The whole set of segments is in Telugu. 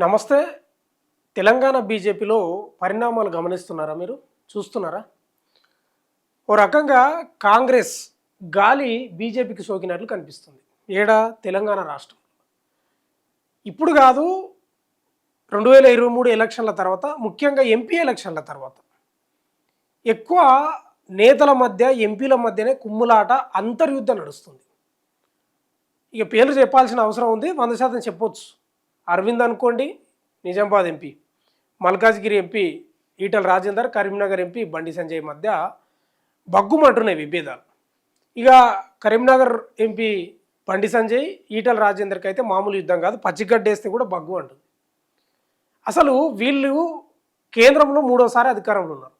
నమస్తే. తెలంగాణ బీజేపీలో పరిణామాలు గమనిస్తున్నారా మీరు? చూస్తున్నారా? ఓ రకంగా కాంగ్రెస్ గాలి బీజేపీకి సోకినట్లు కనిపిస్తుంది. ఏడా? తెలంగాణ రాష్ట్రం. ఇప్పుడు కాదు, 2023 ఎలక్షన్ల తర్వాత, ముఖ్యంగా ఎంపీ ఎలక్షన్ల తర్వాత ఎక్కువ నేతల మధ్య, ఎంపీల మధ్యనే కుమ్ములాట, అంతర్యుద్ధం నడుస్తుంది. ఇక పేర్లు చెప్పాల్సిన అవసరం ఉంది, 100% చెప్పొచ్చు. అరవింద్ అనుకోండి, Nizamabad MP, Malkajgiri MP Etela Rajender, Karimnagar MP Bandi Sanjay మధ్య బగ్గుమంటున్నాయి విభేదాలు. ఇక కరీంనగర్ ఎంపీ బండి సంజయ్, ఈటల రాజేందర్కి అయితే మామూలు యుద్ధం కాదు, పచ్చిగడ్డేస్తే కూడా బగ్గు అంటుంది. అసలు వీళ్ళు కేంద్రంలో మూడోసారి అధికారంలో ఉన్నారు.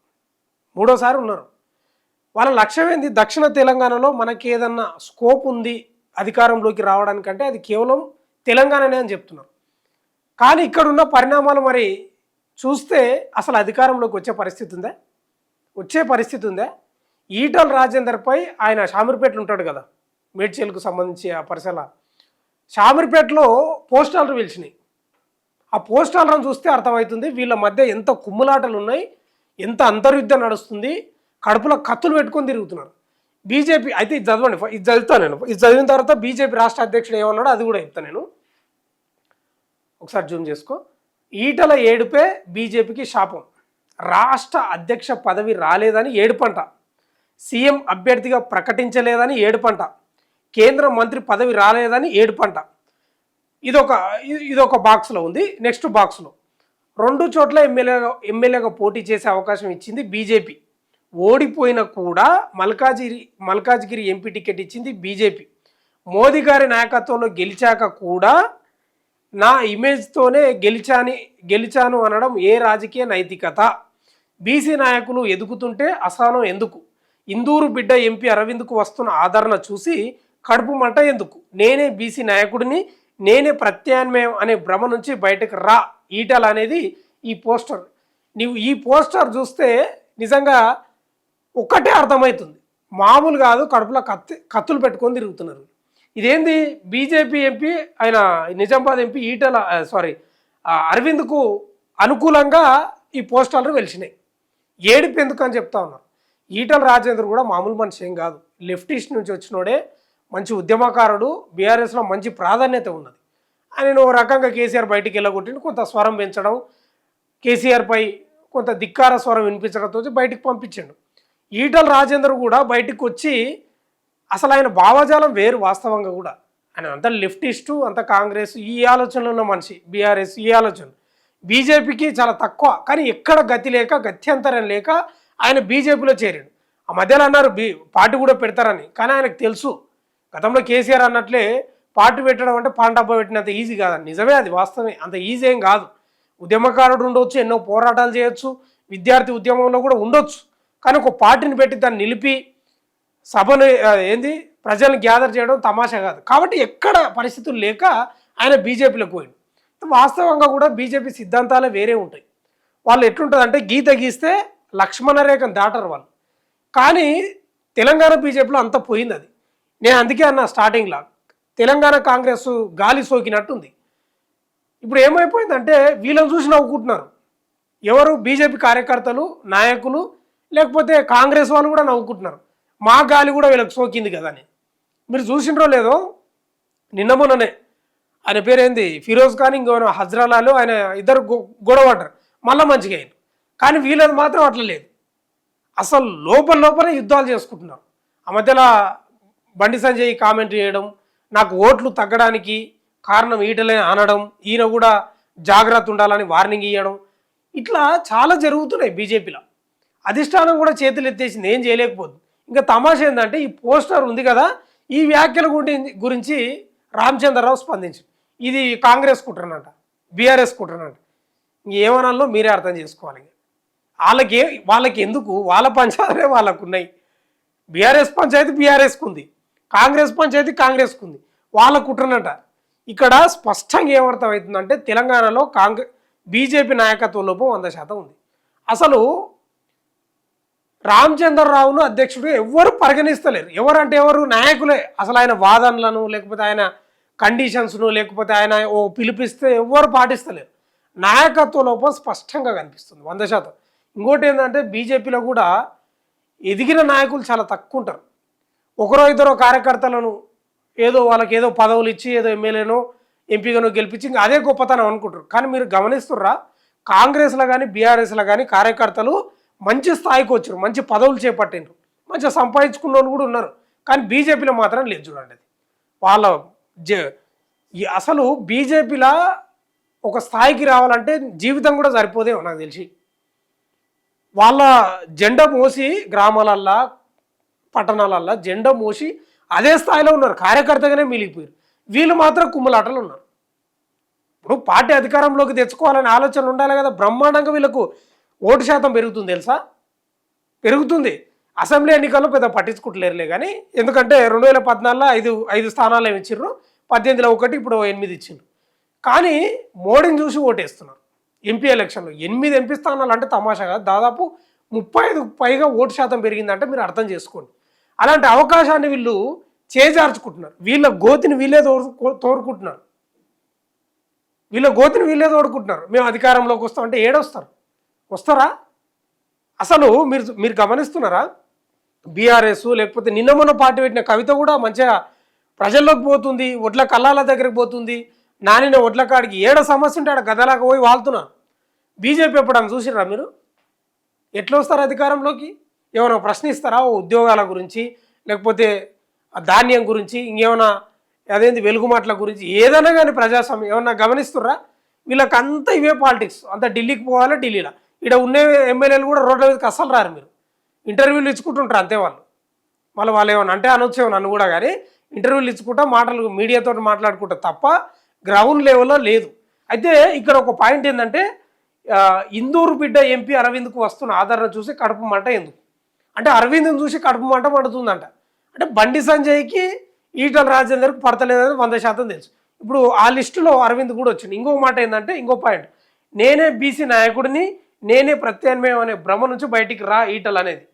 వాళ్ళ లక్ష్యం ఏంది? దక్షిణ తెలంగాణలో మనకి ఏదన్నా స్కోప్ ఉంది అధికారంలోకి రావడానికంటే అది కేవలం తెలంగాణనే అని చెప్తున్నారు. కానీ ఇక్కడున్న పరిణామాలు మరి చూస్తే అసలు అధికారంలోకి వచ్చే పరిస్థితి ఉందా? ఈటల రాజేందర్పై ఆయన షామీర్పేటలో ఉంటాడు కదా, మేడ్చల్కు సంబంధించి ఆ పరిసర షామీర్పేటలో పోస్టాలను పిలిచినాయి. ఆ పోస్టాలను చూస్తే అర్థమవుతుంది వీళ్ళ మధ్య ఎంత కుమ్ములాటలు ఉన్నాయి, ఎంత అంతర్యుద్ధం నడుస్తుంది, కడుపులో కత్తులు పెట్టుకొని తిరుగుతున్నారు. బీజేపీ అయితే ఇది చదవండి, ఇది చదువుతాను నేను. ఇది చదివిన తర్వాత బీజేపీ రాష్ట్ర అధ్యక్షుడు ఏమన్నాడో అది కూడా చెప్తాను నేను. ఒకసారి జూమ్ చేసుకో. ఈటల ఏడుపే బీజేపీకి శాపం, రాష్ట్ర అధ్యక్ష పదవి రాలేదని ఏడుపంట, సీఎం అభ్యర్థిగా ప్రకటించలేదని ఏడుపంట, కేంద్ర మంత్రి పదవి రాలేదని ఏడుపంట. ఇదొక బాక్స్లో ఉంది. నెక్స్ట్ బాక్స్లో 2 చోట్ల ఎమ్మెల్యేగా పోటీ చేసే అవకాశం ఇచ్చింది బీజేపీ, ఓడిపోయినా కూడా మల్కాజ్గిరి ఎంపీ టికెట్ ఇచ్చింది బీజేపీ. మోదీ గారి నాయకత్వంలో గెలిచాక కూడా నా ఇమేజ్తోనే గెలిచాను అనడం ఏ రాజకీయ నైతికత? బీసీ నాయకులు ఎదుగుతుంటే అసహనం ఎందుకు? ఇందూరు బిడ్డ ఎంపీ అరవింద్కు వస్తున్న ఆదరణ చూసి కడుపు మంట ఎందుకు? నేనే బీసీ నాయకుడిని, నేనే ప్రత్యామ్నాయం అనే భ్రమ నుంచి బయటకు రా ఈటల అనేది ఈ పోస్టర్. నీవు ఈ పోస్టర్ చూస్తే నిజంగా ఒక్కటే అర్థమవుతుంది, మామూలు కాదు, కడుపులో కత్తులు పెట్టుకొని తిరుగుతున్నారు. ఇదేంది? బీజేపీ ఎంపీ ఆయన నిజామాబాద్ ఎంపీ అరవింద్కు అనుకూలంగా ఈ పోస్టర్లు వెలిసినాయి. ఏడుపు ఎందుకు అని చెప్తా ఉన్నారు. ఈటల రాజేందర్ కూడా మామూలు మనిషి ఏం కాదు, లెఫ్టిస్ట్ నుంచి వచ్చినోడే, మంచి ఉద్యమకారుడు, బీఆర్ఎస్లో మంచి ప్రాధాన్యత ఉన్నది. ఆయన ఓ రకంగా కేసీఆర్ బయటికి వెళ్ళగొట్టిండు, కొంత స్వరం పెంచడం, కేసీఆర్పై కొంత ధిక్కార స్వరం వినిపించడంతో బయటికి పంపించాడు. ఈటల రాజేందర్ కూడా బయటికి వచ్చి అసలు ఆయన భావజాలం వేరు. వాస్తవంగా కూడా ఆయన అంత లెఫ్టిస్టు, అంత కాంగ్రెస్ ఈ ఆలోచనలో ఉన్న మనిషి, బీఆర్ఎస్ ఈ ఆలోచన, బీజేపీకి చాలా తక్కువ. కానీ ఎక్కడ గత్యంతరం లేక ఆయన బీజేపీలో చేరాడు. ఆ మధ్యలో అన్నారు పార్టీ కూడా పెడతారని, కానీ ఆయనకు తెలుసు గతంలో కేసీఆర్ అన్నట్లే పార్టీ పెట్టడం అంటే పాన్ డబ్బా పెట్టినంత ఈజీ కాదని. నిజమే, అది వాస్తవమే, అంత ఈజీ ఏం కాదు. ఉద్యమకారుడు ఉండొచ్చు, ఎన్నో పోరాటాలు చేయొచ్చు, విద్యార్థి ఉద్యమంలో కూడా ఉండొచ్చు. కానీ ఒక పార్టీని పెట్టి దాన్ని నిలిపి సభను ప్రజలను గ్యాదర్ చేయడం తమాషా కాదు. కాబట్టి ఎక్కడ పరిస్థితులు లేక ఆయన బీజేపీలోకి పోయింది. వాస్తవంగా కూడా బీజేపీ సిద్ధాంతాలే వేరే ఉంటాయి. వాళ్ళు ఎట్లుంటుంది అంటే గీత గీస్తే లక్ష్మణ రేఖను దాటరు వాళ్ళు. కానీ తెలంగాణ బీజేపీలో అంత పోయింది అది. నేను అందుకే అన్న స్టార్టింగ్లో తెలంగాణ కాంగ్రెస్ గాలి సోకినట్టుంది. ఇప్పుడు ఏమైపోయిందంటే వీళ్ళని చూసి నవ్వుకుంటున్నారు. ఎవరు? బీజేపీ కార్యకర్తలు, నాయకులు, లేకపోతే కాంగ్రెస్ వాళ్ళు కూడా నవ్వుకుంటున్నారు. మా గాలి కూడా వీళ్ళకి సోకింది కదా అని. మీరు చూసినరో లేదో, నిన్న మొన్ననే ఆయన పేరేంది ఫిరోజ్ ఖాన్, ఇంకో హజ్రాలాలు, ఆయన ఇద్దరు గొడవడ్డారు, మళ్ళీ మంచిగా అయ్యారు. కానీ వీళ్ళది మాత్రం అట్లా లేదు, అసలు లోపలే యుద్ధాలు చేసుకుంటున్నారు. ఆ మధ్యలో బండి సంజయ్ కామెంట్ చేయడం, నాకు ఓట్లు తగ్గడానికి కారణం ఈటలే అనడం, ఈయన కూడా జాగ్రత్త ఉండాలని వార్నింగ్ ఇవ్వడం, ఇట్లా చాలా జరుగుతున్నాయి బీజేపీలో. అధిష్టానం కూడా చేతులు ఎత్తేసింది, ఏం చేయలేకపోతుంది. ఇంకా తమాషా ఏంటంటే ఈ పోస్టర్ ఉంది కదా, ఈ వ్యాఖ్యల గురించి రామచంద్రరావు స్పందించారు. ఇది కాంగ్రెస్ కుట్రనంట, బీఆర్ఎస్ కుట్రనంట. ఇంకేమనాలో మీరే అర్థం చేసుకోవాలి. వాళ్ళకి ఎందుకు? వాళ్ళ పంచాయతీ వాళ్ళకు ఉన్నాయి. బీఆర్ఎస్ పంచాయతీ బీఆర్ఎస్కు ఉంది, కాంగ్రెస్ పంచాయతీ కాంగ్రెస్కు ఉంది, వాళ్ళ కుట్రనంట. ఇక్కడ స్పష్టంగా ఏమర్థమవుతుందంటే తెలంగాణలో బీజేపీ నాయకత్వ లోపం 100% ఉంది. అసలు రామచంద్రరావును అధ్యక్షుడు ఎవరు పరిగణిస్తలేరు. ఎవరంటే ఎవరు? నాయకులే. అసలు ఆయన వాదనలను, లేకపోతే ఆయన కండిషన్స్ను, లేకపోతే ఆయన ఓ పిలిపిస్తే ఎవరు పాటిస్తలేరు. నాయకత్వ లోపం స్పష్టంగా కనిపిస్తుంది 100%. ఇంకోటి ఏంటంటే బీజేపీలో కూడా ఎదిగిన నాయకులు చాలా తక్కువ ఉంటారు. ఒకరో ఇద్దరో కార్యకర్తలను ఏదో వాళ్ళకి ఏదో పదవులు ఇచ్చి ఏదో ఎమ్మెల్యేనో ఎంపీగానో గెలిపించి ఇంకా అదే గొప్పతనం అనుకుంటారు. కానీ మీరు గమనిస్తుర్రా, కాంగ్రెస్లో కానీ బీఆర్ఎస్లో కానీ కార్యకర్తలు మంచి స్థాయికి వచ్చారు, మంచి పదవులు చేపట్టిండ్రు, మంచిగా సంపాదించుకున్న వాళ్ళు కూడా ఉన్నారు. కానీ బీజేపీలో మాత్రం లేదు చూడండి. అది వాళ్ళ అసలు బీజేపీలో ఒక స్థాయికి రావాలంటే జీవితం కూడా సరిపోదేమో నాకు తెలిసి. వాళ్ళ జెండా మోసి గ్రామాలల్లో పట్టణాలల్లో జెండా మోసి అదే స్థాయిలో ఉన్నారు, కార్యకర్తగానే మిలిగిపోయారు. వీళ్ళు మాత్రం కుమ్మలాటలు ఉన్నారు. ఇప్పుడు పార్టీ అధికారంలోకి తెచ్చుకోవాలనే ఆలోచన ఉండాలి కదా. బ్రహ్మాండంగా వీళ్ళకు ఓటు శాతం పెరుగుతుంది తెలుసా, పెరుగుతుంది. అసెంబ్లీ ఎన్నికల్లో పెద్ద పట్టించుకుంటలేరులే కానీ, ఎందుకంటే 2014లో 5 స్థానాలు ఏమి ఇచ్చిర్రు, 18లో 1, ఇప్పుడు 8 ఇచ్చిండ్రు. కానీ మోడీని చూసి ఓటేస్తున్నారు. ఎంపీ ఎలక్షన్లో 8 ఎంపీ స్థానాలు అంటే తమాషాగా దాదాపు 35 పైగా ఓటు శాతం పెరిగిందంటే మీరు అర్థం చేసుకోండి. అలాంటి అవకాశాన్ని వీళ్ళు చేజార్చుకుంటున్నారు. వీళ్ళ గోతిని వీళ్ళే తోడుకుంటున్నారు, వీళ్ళ గోతిని వీళ్ళే తోడుకుంటున్నారు. మేము అధికారంలోకి వస్తామంటే ఏడొస్తారు, వస్తారా? అసలు మీరు గమనిస్తున్నారా? బీఆర్ఎస్ లేకపోతే నిన్న మొన్న పార్టీ పెట్టిన కవిత కూడా మంచిగా ప్రజల్లోకి పోతుంది, ఒడ్ల కల్లాల దగ్గరికి పోతుంది. నానిన ఒడ్ల కాడికి ఏడ సమస్య ఉంటే ఆడ గదలాగా పోయి వాళ్తున్నారు. బీజేపీ ఎప్పుడన్నా చూసిరా మీరు? ఎట్లా వస్తారు అధికారంలోకి? ఏమైనా ప్రశ్నిస్తారా ఉద్యోగాల గురించి, లేకపోతే ధాన్యం గురించి, ఇంకేమైనా అదేంటి వెలుగుమాటల గురించి, ఏదైనా కానీ ప్రజాస్వామ్యం ఏమన్నా గమనిస్తుర్రా? వీళ్ళకి అంతా ఇవే పాలిటిక్స్. అంతా ఢిల్లీకి పోవాలి, ఢిల్లీలో. ఇక్కడ ఉన్న ఎమ్మెల్యేలు కూడా రోడ్ల మీదకి అస్సలు రారు. మీరు ఇంటర్వ్యూలు ఇచ్చుకుంటుంటారు అంతే. వాళ్ళు ఏమన్నా అంటే అనొచ్చేమో నన్ను కూడా, కానీ ఇంటర్వ్యూలు ఇచ్చుకుంటా మాటలు మీడియాతో మాట్లాడుకుంటా తప్ప గ్రౌండ్ లెవెల్లో లేదు. అయితే ఇక్కడ ఒక పాయింట్ ఏంటంటే, ఇందూరు బిడ్డ ఎంపీ అరవింద్కు వస్తున్న ఆదరణ చూసి కడుపు మంట ఎందుకు అంటే, అరవింద్ని చూసి కడుపు మంట పడుతుందంట. అంటే బండి సంజయ్కి ఈటల రాజేందర్కి పడతలేదని 100% తెలుసు. ఇప్పుడు ఆ లిస్టులో అరవింద్ కూడా వచ్చింది. ఇంకో మాట ఏంటంటే, ఇంకో పాయింట్, నేనే బీసీ నాయకుడిని, నేనే ప్రత్యామ్నాయం అనే భ్రమ నుంచి బయటికి రా ఈటల్ అనేది.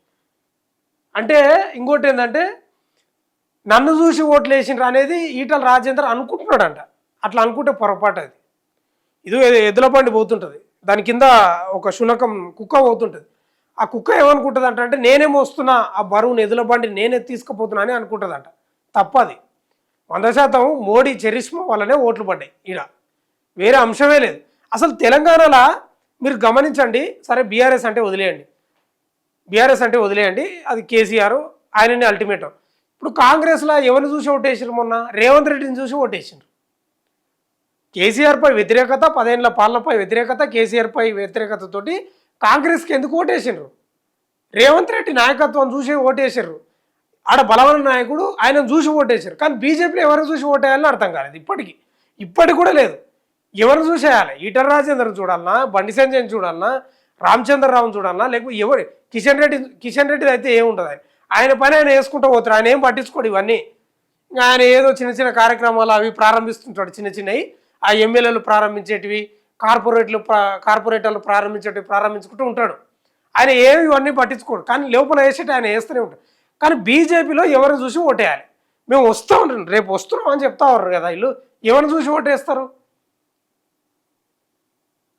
అంటే ఇంకోటి ఏంటంటే, నన్ను చూసి ఓట్లు వేసిండ్రు అనేది ఈటల రాజేందర్ అనుకుంటున్నాడంట. అట్లా అనుకుంటే పొరపాటు. అది ఇది ఎద్దుల బండి పోతుంటుంది, దాని కింద ఒక శునకం కుక్క పోతుంటుంది. ఆ కుక్క ఏమనుకుంటుంది అంటే నేనేమో వస్తున్నా, ఆ బరువుని ఎద్దుల బండి నేనే తీసుకుపోతున్నా అని అనుకుంటుందంట. తప్పది. 100% మోడీ చరిష్మా వల్లనే ఓట్లు పడ్డాయి. ఈడ వేరే అంశమే లేదు. అసలు తెలంగాణలో మీరు గమనించండి. సరే బీఆర్ఎస్ అంటే వదిలేయండి, అది కేసీఆర్, ఆయననే అల్టిమేటం. ఇప్పుడు కాంగ్రెస్లో ఎవరిని చూసి ఓటేసారు? మొన్న రేవంత్ రెడ్డిని చూసి ఓటేసారు. కేసీఆర్పై వ్యతిరేకత, 10 ఏళ్ల పాలనపై వ్యతిరేకత, కేసీఆర్పై వ్యతిరేకతతోటి కాంగ్రెస్కి ఎందుకు ఓటేసారు? రేవంత్ రెడ్డి నాయకత్వం చూసి ఓటేసారు. ఆడ బలమైన నాయకుడు, ఆయన చూసి ఓటేసారు. కానీ బీజేపీలో ఎవరిని చూసి ఓటేయాలని అర్థం కాలేదు. ఇప్పటికి కూడా లేదు. ఎవరిని చూసేయాలి? ఈటల రాజేందర్ని చూడాలన్నా, బండి సంజయ్ని చూడాలన్నా, రామచంద్రరావుని చూడాలన్నా, లేకపోతే ఎవరు? కిషన్ రెడ్డి అయితే ఏముంటుంది? ఆయన పని ఆయన వేసుకుంటూ పోతారు. ఆయన ఏం పట్టించుకోడు ఇవన్నీ. ఆయన ఏదో చిన్న చిన్న కార్యక్రమాలు అవి ప్రారంభిస్తుంటాడు, చిన్నవి. ఆ ఎమ్మెల్యేలు ప్రారంభించేటివి, కార్పొరేటర్లు ప్రారంభించుకుంటూ ఉంటాడు. ఆయన ఏమి ఇవన్నీ పట్టించుకోడు. కానీ లోపల వేసేటి ఆయన వేస్తూనే ఉంటాడు. కానీ బీజేపీలో ఎవరిని చూసి ఓటేయాలి? మేము వస్తూ ఉంటాం, రేపు వస్తున్నాం అని చెప్తా ఉన్నారు కదా వీళ్ళు. ఎవరిని చూసి ఓటేస్తారు?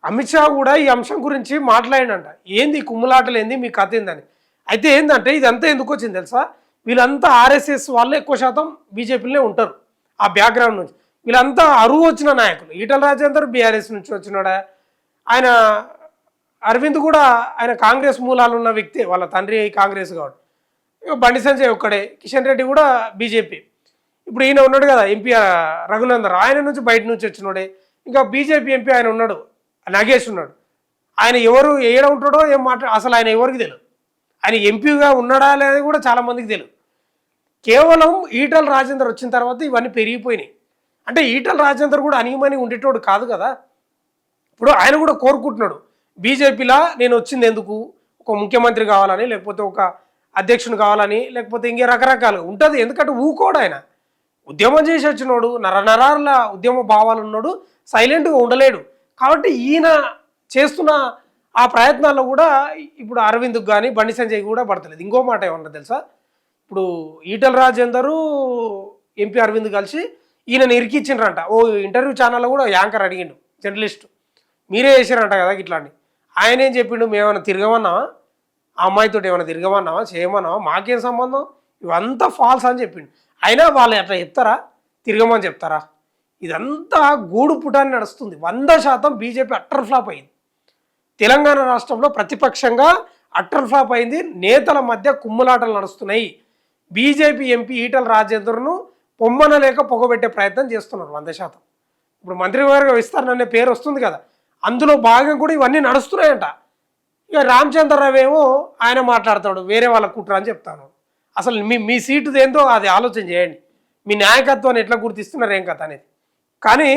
అమిత్ షా కూడా ఈ అంశం గురించి మాట్లాడినంట. ఏంది కుమ్ములాటలు, ఏంది మీ కథ ఏందని. అయితే ఏంటంటే ఇదంతా ఎందుకు వచ్చింది తెలుసా? వీళ్ళంతా ఆర్ఎస్ఎస్ వాళ్ళు ఎక్కువ శాతం బీజేపీలోనే ఉంటారు. ఆ బ్యాక్గ్రౌండ్ నుంచి వీళ్ళంతా అరువు వచ్చిన నాయకులు. ఈటల రాజేందర్ బీఆర్ఎస్ నుంచి వచ్చినాడా, ఆయన అరవింద్ కూడా ఆయన కాంగ్రెస్ మూలాలు ఉన్న వ్యక్తి, వాళ్ళ తండ్రి కాంగ్రెస్ కాబట్టి. బండి సంజయ్ ఒక్కడే, కిషన్ రెడ్డి కూడా బీజేపీ. ఇప్పుడు ఈయన ఉన్నాడు కదా ఎంపీ రఘునందర్, ఆయన నుంచి బయట నుంచి వచ్చినాడే. ఇంకా బీజేపీ ఎంపీ ఆయన ఉన్నాడు, నగేష్ ఉన్నాడు. ఆయన ఎవరు ఏడ ఉంటాడో ఏం అసలు ఆయన ఎవరికి తెలియదు. ఆయన ఎంపీగా ఉన్నాడా అనేది కూడా చాలామందికి తెలియదు. కేవలం ఈటల రాజేందర్ వచ్చిన తర్వాత ఇవన్నీ పెరిగిపోయినాయి. అంటే ఈటల రాజేందర్ కూడా అనియమని ఉండేటోడు కాదు కదా. ఇప్పుడు ఆయన కూడా కోరుకుంటున్నాడు, బీజేపీలో నేను వచ్చింది ఎందుకు, ఒక ముఖ్యమంత్రి కావాలని, లేకపోతే ఒక అధ్యక్షుని కావాలని, లేకపోతే ఇంకే రకరకాలు ఉంటుంది. ఎందుకంటే ఊకోడు ఆయన, ఉద్యమం చేసి వచ్చినోడు, నరనరాల ఉద్యమ భావాలు ఉన్నాడు, సైలెంట్గా ఉండలేడు. కాబట్టి ఈయన చేస్తున్న ఆ ప్రయత్నాల్లో కూడా ఇప్పుడు అరవింద్కు కానీ బండి సంజయ్ కూడా పడతలేదు. ఇంకో మాట ఏమన్నా తెలుసా? ఇప్పుడు ఈటల రాజేందరు ఎంపీ అరవింద్ కలిసి ఈయనని ఇరికిచ్చిండ్రంట. ఓ ఇంటర్వ్యూ ఛానల్లో కూడా యాంకర్ అడిగిండు, జర్నలిస్టు, మీరే చేశారంట కదా ఇట్లాంటి. ఆయన ఏం చెప్పిండు, మేమేమైనా తిరగమన్నావా, ఆ అమ్మాయితో ఏమైనా తిరగమన్నావా, చేయమన్నావా, మాకేం సంబంధం, ఇవంతా ఫాల్స్ అని చెప్పిండు. అయినా వాళ్ళు అట్లా చెప్తారా, తిరగమని చెప్తారా? ఇదంతా గూడు పుటాన్ని నడుస్తుంది. 100% బీజేపీ అట్టర్ ఫ్లాప్ అయింది. తెలంగాణ రాష్ట్రంలో ప్రతిపక్షంగా అట్టర్ ఫ్లాప్ అయింది. నేతల మధ్య కుమ్ములాటలు నడుస్తున్నాయి. బీజేపీ ఎంపీ ఈటల రాజేందర్ను పొమ్మనలేక పొగబెట్టే ప్రయత్నం చేస్తున్నారు 100%. ఇప్పుడు మంత్రివర్గ విస్తరణ అనే పేరు వస్తుంది కదా, అందులో భాగం కూడా ఇవన్నీ నడుస్తున్నాయంట. ఇక రామచంద్రరావు ఏమో ఆయన మాట్లాడతాడు, వేరే వాళ్ళ కుట్ర అని చెప్తాను. అసలు మీ సీటు ఏందో అది ఆలోచన చేయండి. మీ నాయకత్వాన్ని ఎట్లా గుర్తిస్తున్నారు ఏం కథ అనేది. కానీ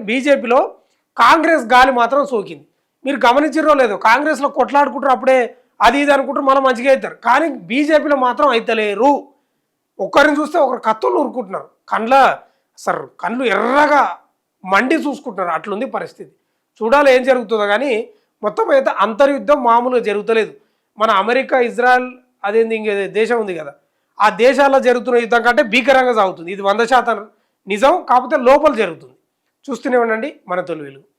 బీజేపీలో కాంగ్రెస్ గాలి మాత్రం సోకింది. మీరు గమనించారో లేదో, కాంగ్రెస్లో కొట్లాడుకుంటారు అప్పుడే అది ఇది అనుకుంటారు, మళ్ళీ మంచిగా అవుతారు. కానీ బీజేపీలో మాత్రం అయితలేరు. ఒక్కరిని చూస్తే ఒకరు కత్తులు ఊరుకుంటున్నారు, కళ్ళు ఎర్రగా మండి చూసుకుంటున్నారు. అట్లుంది పరిస్థితి. చూడాలి ఏం జరుగుతుందో. కానీ మొత్తం అయితే అంతర్యుద్ధం మామూలుగా జరుగుతలేదు. మన అమెరికా, ఇజ్రాయెల్, అదేంది ఇంకే దేశం ఉంది కదా, ఆ దేశాల్లో జరుగుతున్న యుద్ధం కంటే భీకరంగా సాగుతుంది. ఇది 100% నిజం. కాకపోతే లోపల జరుగుతుంది. చూస్తూనే ఉండండి మన తొలి వెలుగు.